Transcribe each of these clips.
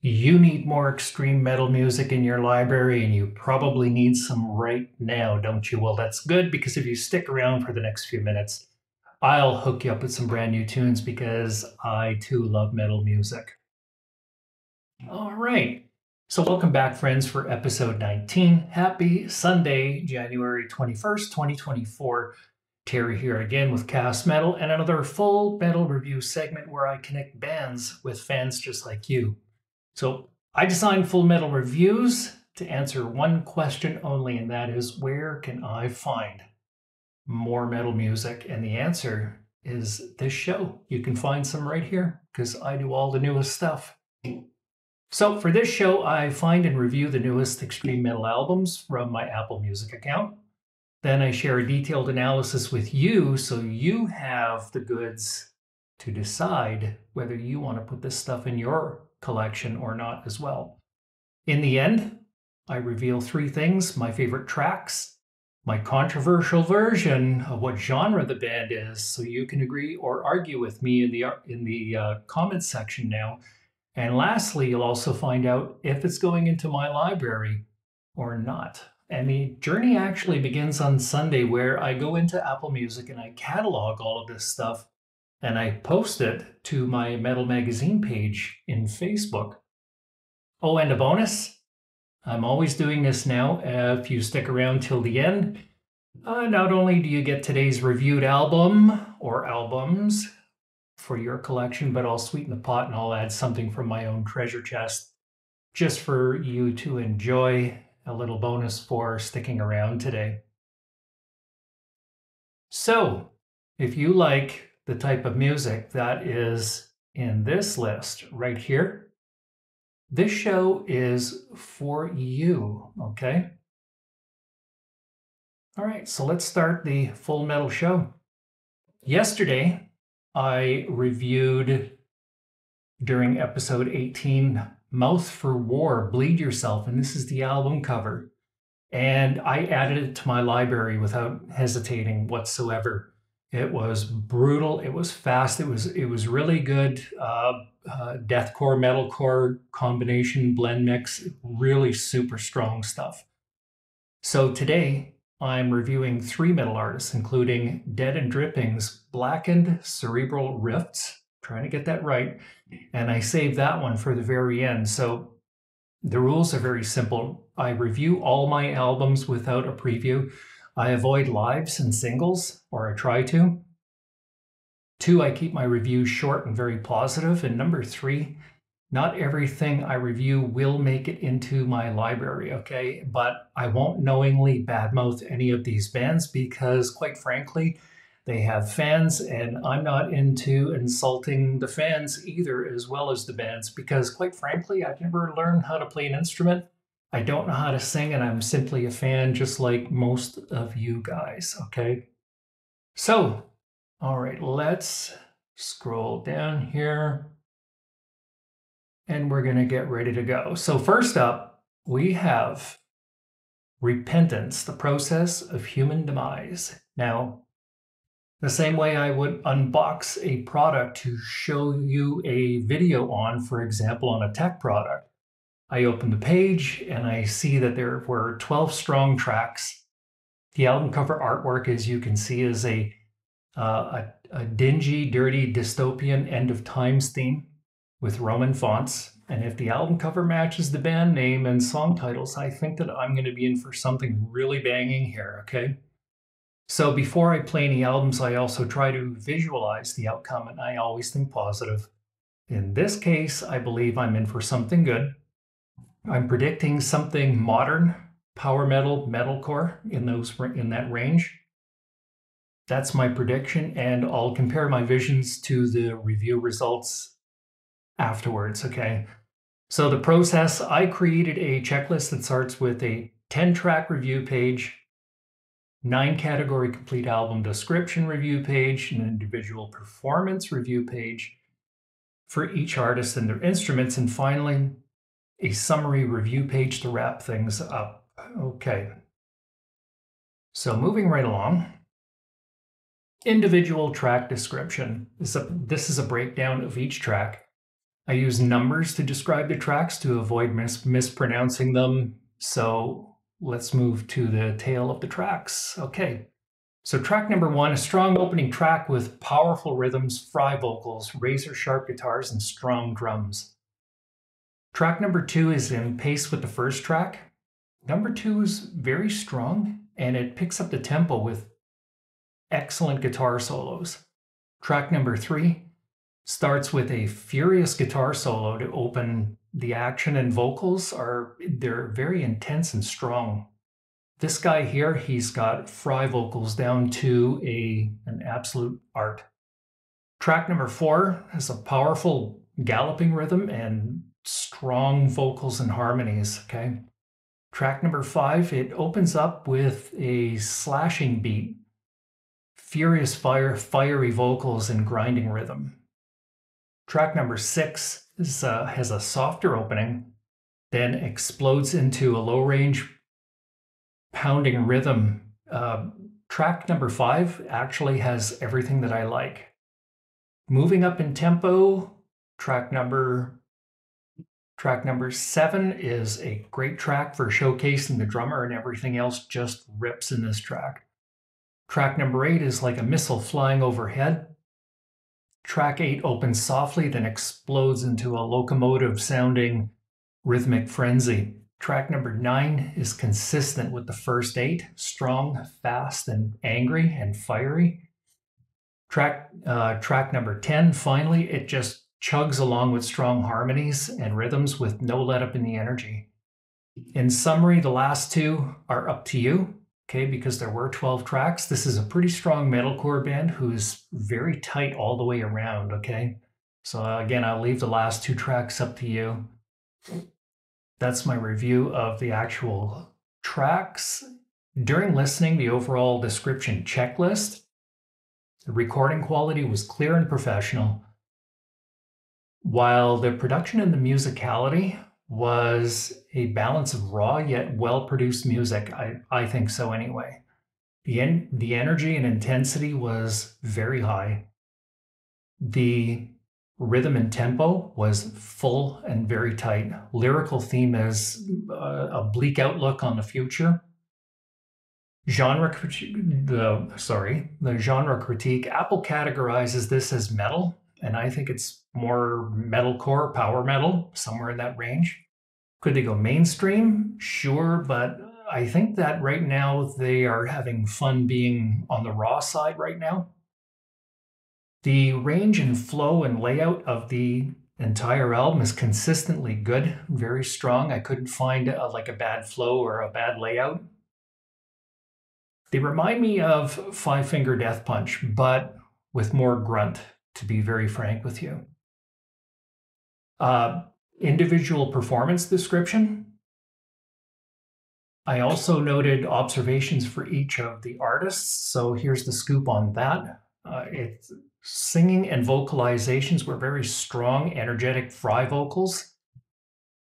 You need more extreme metal music in your library, and you probably need some right now, don't you? Well, that's good because if you stick around for the next few minutes, I'll hook you up with some brand new tunes because I too love metal music. All right. So, welcome back, friends, for episode 19. Happy Sunday, January 21st, 2024. Terry here again with Cast Metal and another full metal review segment where I connect bands with fans just like you. So I designed Full Metal Reviews to answer one question only, and that is, where can I find more metal music? And the answer is this show. You can find some right here because I do all the newest stuff. So for this show, I find and review the newest extreme metal albums from my Apple Music account. Then I share a detailed analysis with you so you have the goods to decide whether you want to put this stuff in your collection or not as well. In the end, I reveal three things: my favorite tracks, my controversial version of what genre the band is, so you can agree or argue with me in the comments section now. And lastly, you'll also find out if it's going into my library or not. And the journey actually begins on Sunday, where I go into Apple Music and I catalog all of this stuff and I post it to my Metal Magazine page in Facebook. Oh, and a bonus, I'm always doing this now. If you stick around till the end, not only do you get today's reviewed album or albums for your collection, but I'll sweeten the pot and I'll add something from my own treasure chest just for you to enjoy. A little bonus for sticking around today. So, if you like the type of music that is in this list right here, this show is for you, okay? All right, so let's start the Full Metal show. Yesterday, I reviewed, during episode 18, Mouth for War, Bleed Yourself, and this is the album cover. And I added it to my library without hesitating whatsoever. It was brutal, it was fast, it was really good. Deathcore, metalcore combination, blend mix, really super strong stuff. So today, I'm reviewing three metal artists, including Dead and Dripping's Blackened Cereberal Rifts, trying to get that right, and I saved that one for the very end. So the rules are very simple. I review all my albums without a preview. I avoid lives and singles, or I try to. 2, I keep my reviews short and very positive. And number 3, not everything I review will make it into my library, okay? But I won't knowingly badmouth any of these bands because, quite frankly, they have fans, and I'm not into insulting the fans either, as well as the bands, because quite frankly, I've never learned how to play an instrument. I don't know how to sing, and I'm simply a fan just like most of you guys, okay? So, all right, let's scroll down here, and we're gonna get ready to go. So first up, we have Repentance, the Process of Human Demise. Now, the same way I would unbox a product to show you a video on, for example, on a tech product, I open the page and I see that there were 12 strong tracks. The album cover artwork, as you can see, is a dingy, dirty, dystopian end of times theme with Roman fonts. And if the album cover matches the band name and song titles, I think that I'm going to be in for something really banging here, okay? So before I play any albums, I also try to visualize the outcome, and I always think positive. In this case, I believe I'm in for something good. I'm predicting something modern, power metal, metalcore in that range. That's my prediction, and I'll compare my visions to the review results afterwards, okay? So the process, I created a checklist that starts with a 10-track review page, 9-category complete album description review page, an individual performance review page for each artist and their instruments, and finally, a summary review page to wrap things up. Okay. So moving right along, individual track description. This is a breakdown of each track. I use numbers to describe the tracks to avoid mispronouncing them. So let's move to the tail of the tracks. Okay. So track number 1, a strong opening track with powerful rhythms, fry vocals, razor sharp guitars, and strong drums. Track number 2 is in pace with the first track. Number 2 is very strong and it picks up the tempo with excellent guitar solos. Track number 3 starts with a furious guitar solo to open the action, and they're very intense and strong. This guy here, he's got fry vocals down to an absolute art. Track number 4 has a powerful galloping rhythm and strong vocals and harmonies, okay? Track number 5, it opens up with a slashing beat, furious fiery vocals and grinding rhythm. Track number 6 has a softer opening, then explodes into a low range pounding rhythm. Track number 5 actually has everything that I like. Moving up in tempo, track number 7 is a great track for showcasing the drummer, and everything else just rips in this track. Track number 8 is like a missile flying overhead. Track 8 opens softly, then explodes into a locomotive sounding rhythmic frenzy. Track number 9 is consistent with the first 8, strong, fast, and angry and fiery. Track number 10, finally, it just chugs along with strong harmonies and rhythms with no let up in the energy. In summary, the last 2 are up to you, okay, because there were 12 tracks. This is a pretty strong metalcore band who's very tight all the way around, okay? So again, I'll leave the last 2 tracks up to you. That's my review of the actual tracks. During listening, the overall description checklist, the recording quality was clear and professional, while the production and the musicality was a balance of raw yet well-produced music. I think so anyway. The energy and intensity was very high. The rhythm and tempo was full and very tight. Lyrical theme is a bleak outlook on the future. The genre critique, Apple categorizes this as metal, and I think it's more metalcore, power metal, somewhere in that range. Could they go mainstream? Sure, but I think that right now they are having fun being on the raw side right now. The range and flow and layout of the entire album is consistently good, very strong. I couldn't find like a bad flow or a bad layout. They remind me of Five Finger Death Punch, but with more grunt, to be very frank with you. Individual performance description. I also noted observations for each of the artists, so here's the scoop on that. Singing and vocalizations were very strong, energetic fry vocals.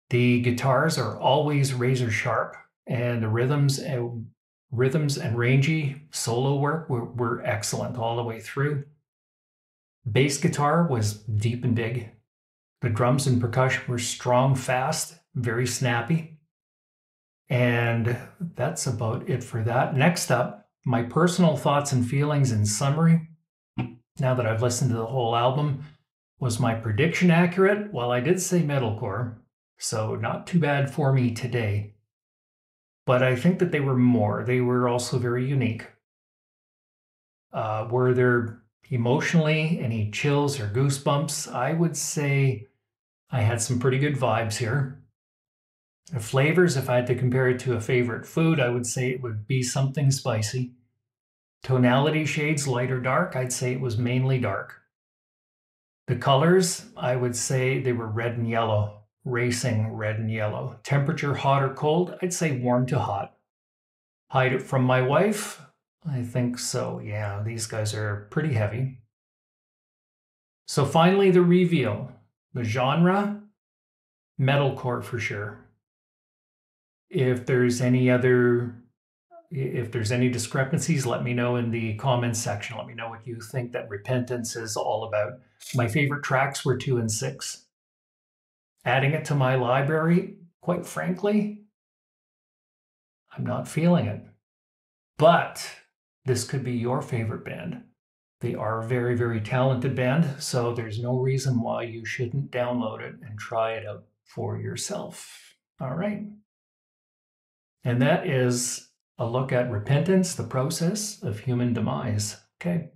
The guitars are always razor sharp, and the rhythms and rangy solo work were excellent all the way through. Bass guitar was deep and big. The drums and percussion were strong, fast, very snappy. And that's about it for that. Next up, my personal thoughts and feelings in summary. Now that I've listened to the whole album, was my prediction accurate? Well, I did say metalcore, so not too bad for me today. But I think that they were more. They were also very unique. Were there emotionally any chills or goosebumps? I would say I had some pretty good vibes here. The flavors, if I had to compare it to a favorite food, I would say it would be something spicy. Tonality shades, light or dark, I'd say it was mainly dark. The colors, I would say they were red and yellow, racing red and yellow. Temperature, hot or cold, I'd say warm to hot. Hide it from my wife, I think so, yeah, these guys are pretty heavy. So finally, the reveal. The genre, metalcore for sure. If there's any discrepancies, let me know in the comments section. Let me know what you think that Repentance is all about. My favorite tracks were 2 and 6. Adding it to my library, quite frankly, I'm not feeling it. But this could be your favorite band. They are a very, very talented band, so there's no reason why you shouldn't download it and try it out for yourself. All right. And that is a look at repentance, the process of human demise. Okay.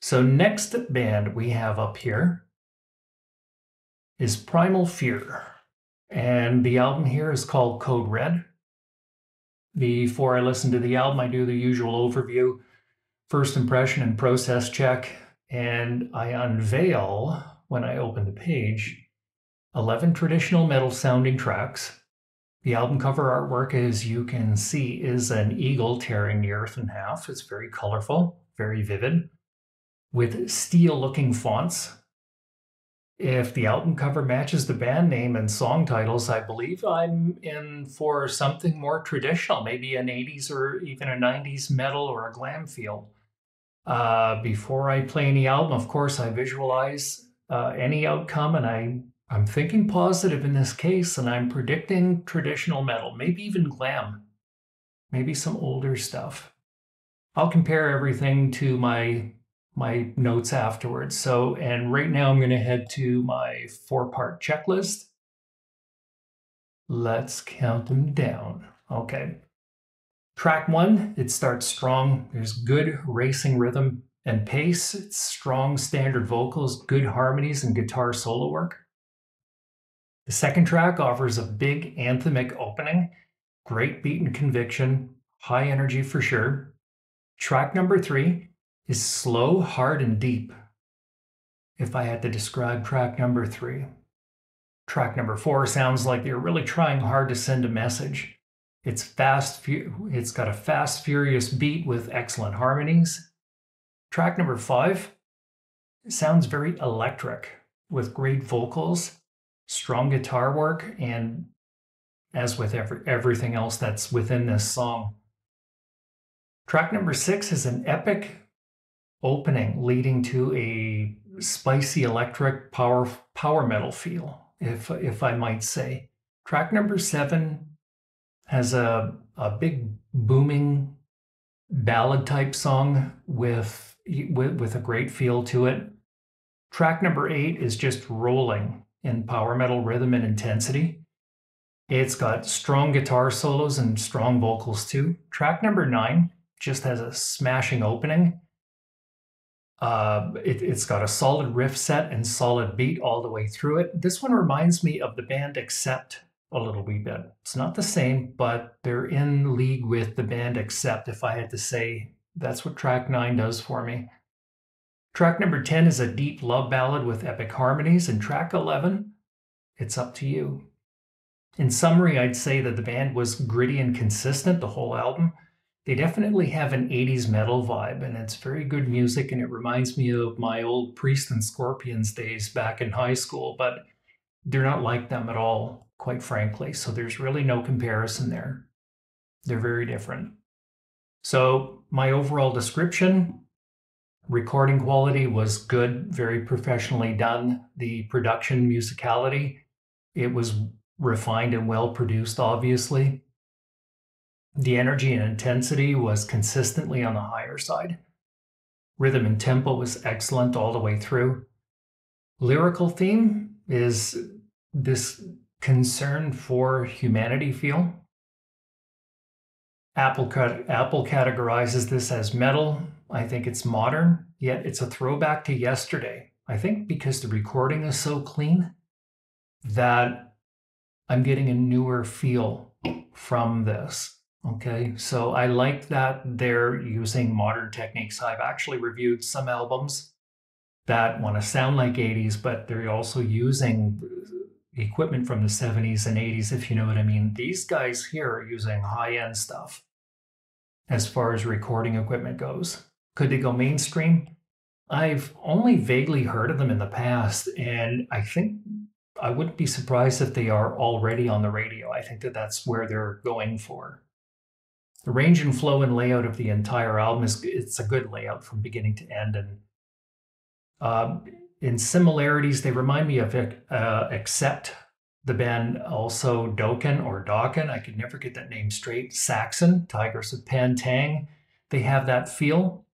So next band we have up here is Primal Fear. And the album here is called Code Red. Before I listen to the album, I do the usual overview, first impression and process check, and I unveil, when I open the page, 11 traditional metal sounding tracks. The album cover artwork, as you can see, is an eagle tearing the earth in half. It's very colorful, very vivid, with steel-looking fonts. If the album cover matches the band name and song titles, I believe I'm in for something more traditional, maybe an 80s or even a 90s metal or a glam feel. Before I play any album, of course, I visualize any outcome, and I'm thinking positive in this case, and I'm predicting traditional metal, maybe even glam, maybe some older stuff. I'll compare everything to my notes afterwards. So, and right now I'm going to head to my 4-part checklist. Let's count them down. Okay. Track 1, it starts strong. There's good racing rhythm and pace. It's strong standard vocals, good harmonies, and guitar solo work. The second track offers a big anthemic opening, great beat and conviction, high energy for sure. Track number 3 is slow, hard, and deep. If I had to describe track number 3. Track number 4 sounds like they're really trying hard to send a message. It's got a fast, furious beat with excellent harmonies. Track number 5 sounds very electric with great vocals, strong guitar work, and as with everything else that's within this song. Track number 6 is an epic opening leading to a spicy electric power metal feel, if I might say. Track number 7 has a big booming ballad type song with a great feel to it. Track number 8 is just rolling in power metal rhythm and intensity. It's got strong guitar solos and strong vocals too. Track number 9 just has a smashing opening. It's got a solid riff set and solid beat all the way through it. This one reminds me of the band Accept a little wee bit. It's not the same, but they're in league with the band Accept, if I had to say. That's what track 9 does for me. Track number 10 is a deep love ballad with epic harmonies, and track 11, it's up to you. In summary, I'd say that the band was gritty and consistent the whole album. They definitely have an 80s metal vibe, and it's very good music, and it reminds me of my old Priest and Scorpions days back in high school, but they're not like them at all, quite frankly, so there's really no comparison there. They're very different. So my overall description, recording quality was good, very professionally done. The production musicality, it was refined and well produced, obviously. The energy and intensity was consistently on the higher side. Rhythm and tempo was excellent all the way through. Lyrical theme is this concern for humanity feel. Apple categorizes this as metal. I think it's modern, yet it's a throwback to yesterday. I think because the recording is so clean that I'm getting a newer feel from this. Okay, so I like that they're using modern techniques. I've actually reviewed some albums that want to sound like 80s, but they're also using equipment from the 70s and 80s, if you know what I mean. These guys here are using high-end stuff as far as recording equipment goes. Could they go mainstream? I've only vaguely heard of them in the past, and I think I wouldn't be surprised if they are already on the radio. I think that that's where they're going for. The range and flow and layout of the entire album it's a good layout from beginning to end, and In similarities, they remind me of except the band also Dokken or Dokken. I could never get that name straight. Saxon, Tigers of Pantang. They have that feel.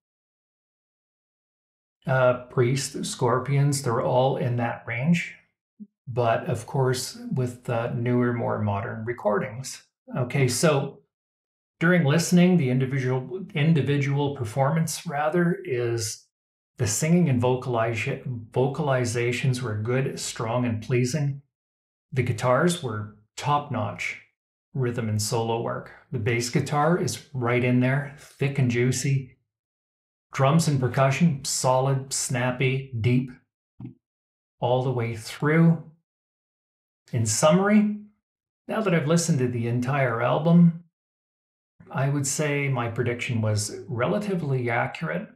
Priest, Scorpions, they're all in that range. But of course, with newer, more modern recordings. Okay, so during listening, the individual performance rather is the singing and vocalizations were good, strong, and pleasing. The guitars were top-notch rhythm and solo work. The bass guitar is right in there, thick and juicy. Drums and percussion, solid, snappy, deep, all the way through. In summary, now that I've listened to the entire album, I would say my prediction was relatively accurate.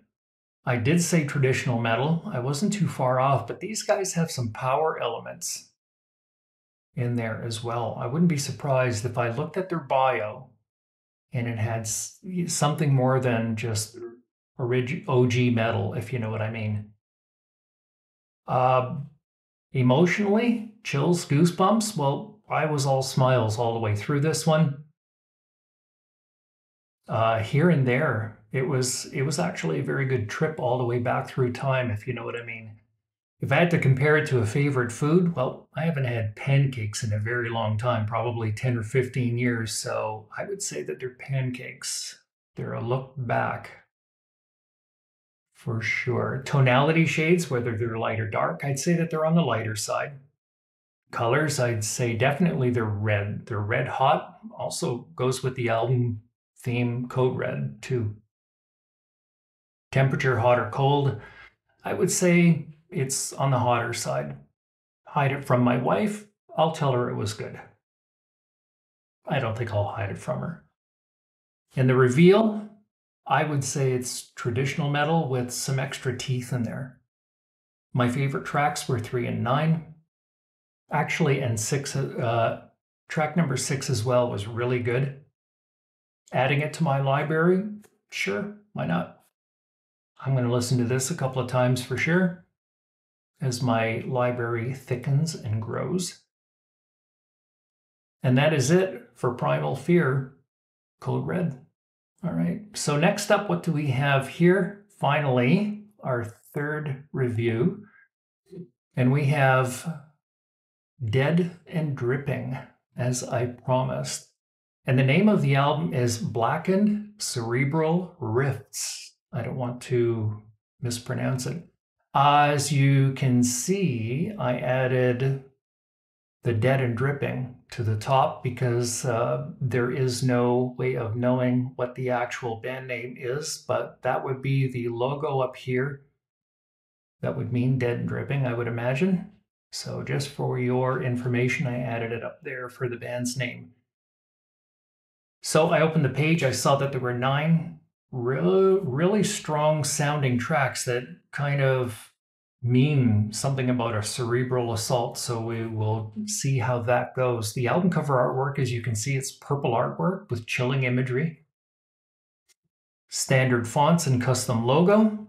I did say traditional metal. I wasn't too far off, but these guys have some power elements in there as well. I wouldn't be surprised if I looked at their bio and it had something more than just OG metal, if you know what I mean. Emotionally, chills, goosebumps. Well, I was all smiles all the way through this one. Here and there, it was actually a very good trip all the way back through time, if you know what I mean. If I had to compare it to a favorite food, well, I haven't had pancakes in a very long time, probably 10 or 15 years, so I would say that they're pancakes. They're a look back for sure. Tonality shades, whether they're light or dark, I'd say that they're on the lighter side. Colors, I'd say definitely they're red. They're red hot, also goes with the album theme, Code Red, too. Temperature, hot or cold, I would say it's on the hotter side. Hide it from my wife, I'll tell her it was good. I don't think I'll hide it from her. And the reveal, I would say it's traditional metal with some extra teeth in there. My favorite tracks were 3 and 9. Actually, and 6, track number 6 as well was really good. Adding it to my library, sure, why not? I'm going to listen to this a couple of times for sure as my library thickens and grows. And that is it for Primal Fear, Code Red. All right, so next up, what do we have here? Finally, our third review. And we have Dead and Dripping, as I promised. And the name of the album is Blackened Cereberal Rifts. I don't want to mispronounce it. As you can see, I added the Dead and Dripping to the top because there is no way of knowing what the actual band name is, but that would be the logo up here. That would mean Dead and Dripping, I would imagine. So just for your information, I added it up there for the band's name. So I opened the page, I saw that there were 9 really strong sounding tracks that kind of mean something about a cerebral assault, so we will see how that goes. The album cover artwork, as you can see, it's purple artwork with chilling imagery. Standard fonts and custom logo.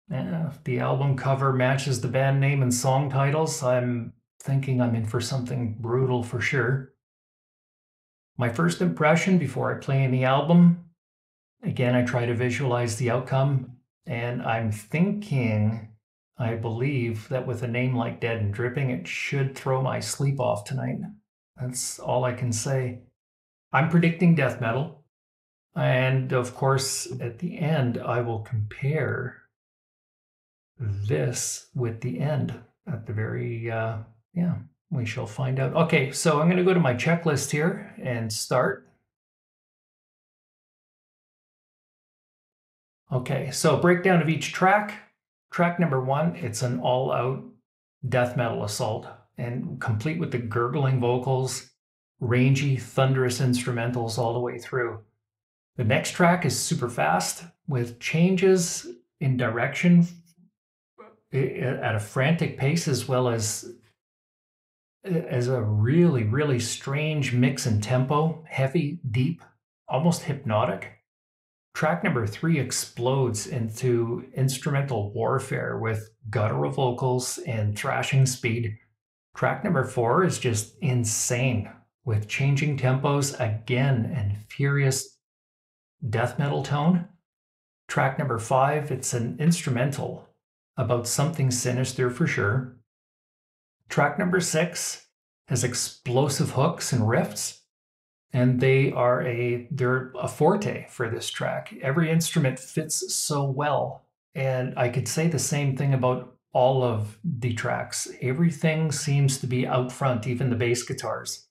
If the album cover matches the band name and song titles, I'm thinking I'm in for something brutal for sure. My first impression before I play any album, again, I try to visualize the outcome, and I'm thinking, I believe that with a name like Dead and Dripping, it should throw my sleep off tonight. That's all I can say. I'm predicting death metal. And of course, at the end, I will compare this with the end at the very, yeah, we shall find out. Okay, so I'm going to go to my checklist here and start. Okay, so breakdown of each track. Track number 1, it's an all-out death metal assault, and complete with the gurgling vocals, rangy, thunderous instrumentals all the way through. The next track is super fast, with changes in direction at a frantic pace, as well as a really, really strange mix in tempo, heavy, deep, almost hypnotic. Track number 3 explodes into instrumental warfare with guttural vocals and thrashing speed. Track number 4 is just insane with changing tempos again and furious death metal tone. Track number 5, it's an instrumental about something sinister for sure. Track number 6 has explosive hooks and riffs, and they're a forte for this track. Every instrument fits so well, and I could say the same thing about all of the tracks. Everything seems to be out front, even the bass guitars.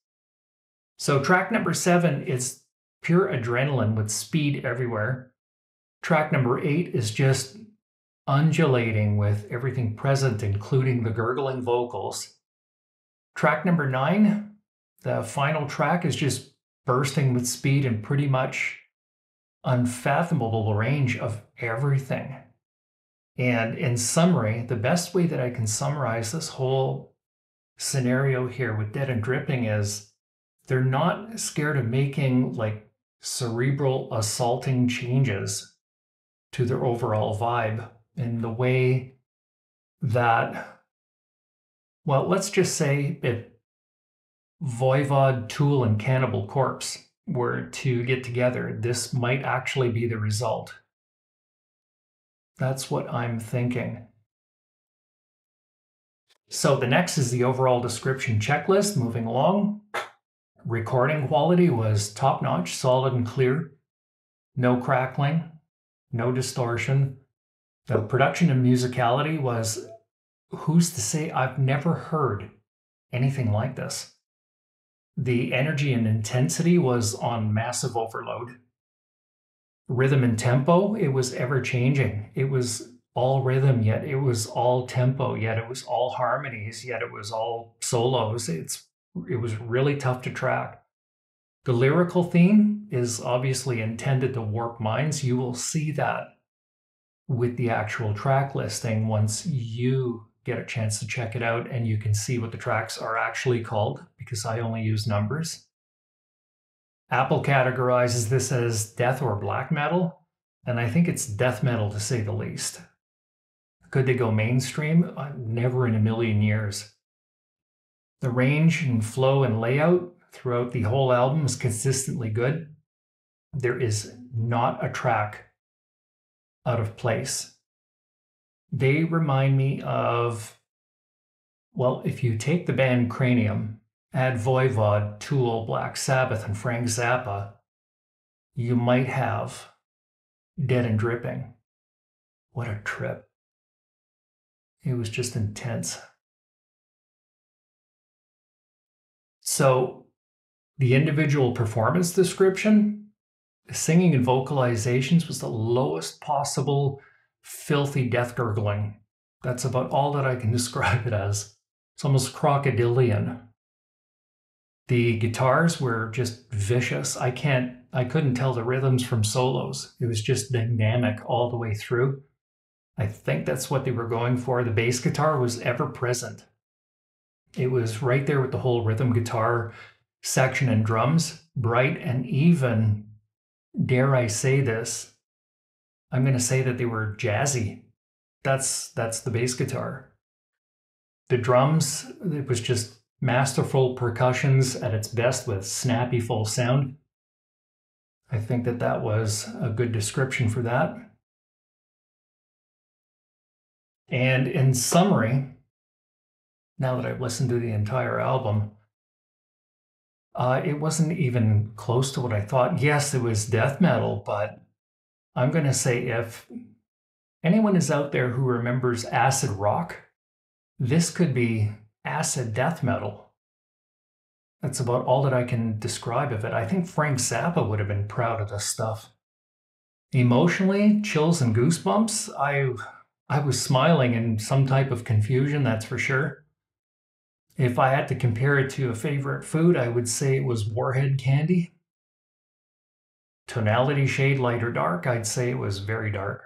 So track number 7 is pure adrenaline with speed everywhere. Track number 8 is just undulating with everything present, including the gurgling vocals. Track number 9, the final track, is just bursting with speed and pretty much unfathomable range of everything. And in summary, the best way that I can summarize this whole scenario here with Dead and Dripping is they're not scared of making like cerebral assaulting changes to their overall vibe in the way that, well, let's just say if Voivod, Tool, and Cannibal Corpse were to get together, this might actually be the result. That's what I'm thinking. So the next is the overall description checklist. Moving along. Recording quality was top-notch, solid and clear. No crackling, no distortion. The production and musicality was, who's to say I've never heard anything like this. The energy and intensity was on massive overload. Rhythm and tempo, it was ever-changing. It was all rhythm, yet it was all tempo, yet it was all harmonies, yet it was all solos. It was really tough to track. The lyrical theme is obviously intended to warp minds. You will see that with the actual track listing once you get a chance to check it out and you can see what the tracks are actually called, because I only use numbers. Apple categorizes this as death or black metal, and I think it's death metal to say the least. Could they go mainstream? Never in a million years. The range and flow and layout throughout the whole album is consistently good. There is not a track out of place. They remind me of, well, if you take the band Cranium, add Voivod, Tool, Black Sabbath, and Frank Zappa, you might have Dead and Dripping. What a trip. It was just intense. So the individual performance description, singing and vocalizations was the lowest possible filthy death gurgling. That's about all that I can describe it as. It's almost crocodilian. The guitars were just vicious. I couldn't tell the rhythms from solos. It was just dynamic all the way through. I think that's what they were going for. The bass guitar was ever present. It was right there with the whole rhythm guitar section and drums, bright and even, dare I say this, I'm going to say that they were jazzy. That's the bass guitar. The drums, it was just masterful percussions at its best with snappy full sound. I think that was a good description for that. And in summary, now that I've listened to the entire album, it wasn't even close to what I thought. Yes, it was death metal, but I'm going to say if anyone is out there who remembers acid rock, this could be acid death metal. That's about all that I can describe of it. I think Frank Zappa would have been proud of this stuff. Emotionally, chills and goosebumps. I was smiling in some type of confusion, that's for sure. If I had to compare it to a favorite food, I would say it was Warhead candy. Tonality shade light or dark, I'd say it was very dark.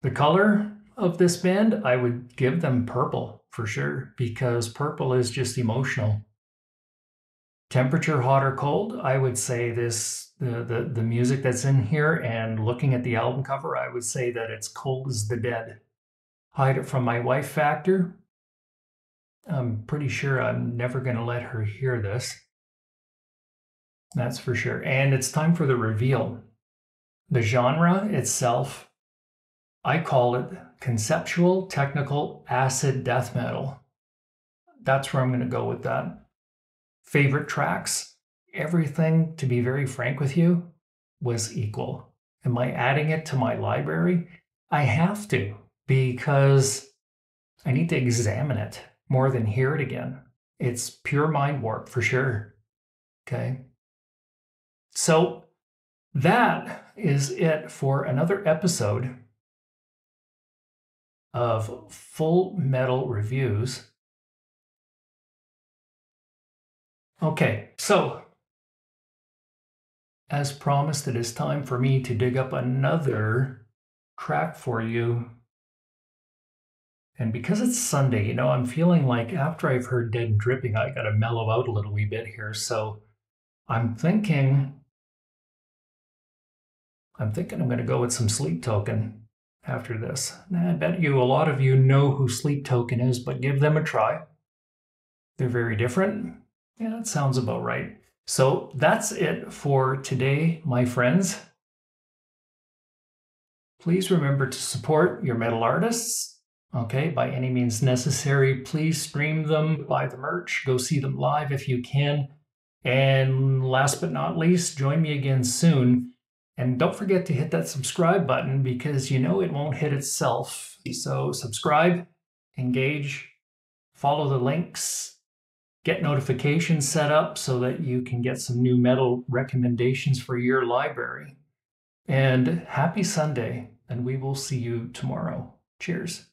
The color of this band, I would give them purple for sure, because purple is just emotional. Temperature, hot or cold, I would say the music that's in here and looking at the album cover, I would say that it's cold as the dead. Hide It From My Wife factor. I'm pretty sure I'm never going to let her hear this. That's for sure. And it's time for the reveal. The genre itself, I call it conceptual technical acid death metal. That's where I'm going to go with that. Favorite tracks, everything, to be very frank with you, was equal. Am I adding it to my library? I have to, because I need to examine it more than hear it again. It's pure mind warp for sure. Okay. So that is it for another episode of Full Metal Reviews. Okay, so as promised, it is time for me to dig up another track for you. And because it's Sunday, you know, I'm feeling like after I've heard Dead and Dripping, I got to mellow out a little wee bit here. So I'm thinking I'm going to go with some Sleep Token after this. I bet you a lot of you know who Sleep Token is, but give them a try. They're very different. Yeah, that sounds about right. So that's it for today, my friends. Please remember to support your metal artists, okay, by any means necessary. Please stream them, buy the merch, go see them live if you can. And last but not least, join me again soon. And don't forget to hit that subscribe button because you know it won't hit itself. So subscribe, engage, follow the links, get notifications set up so that you can get some new metal recommendations for your library. And happy Sunday, and we will see you tomorrow. Cheers.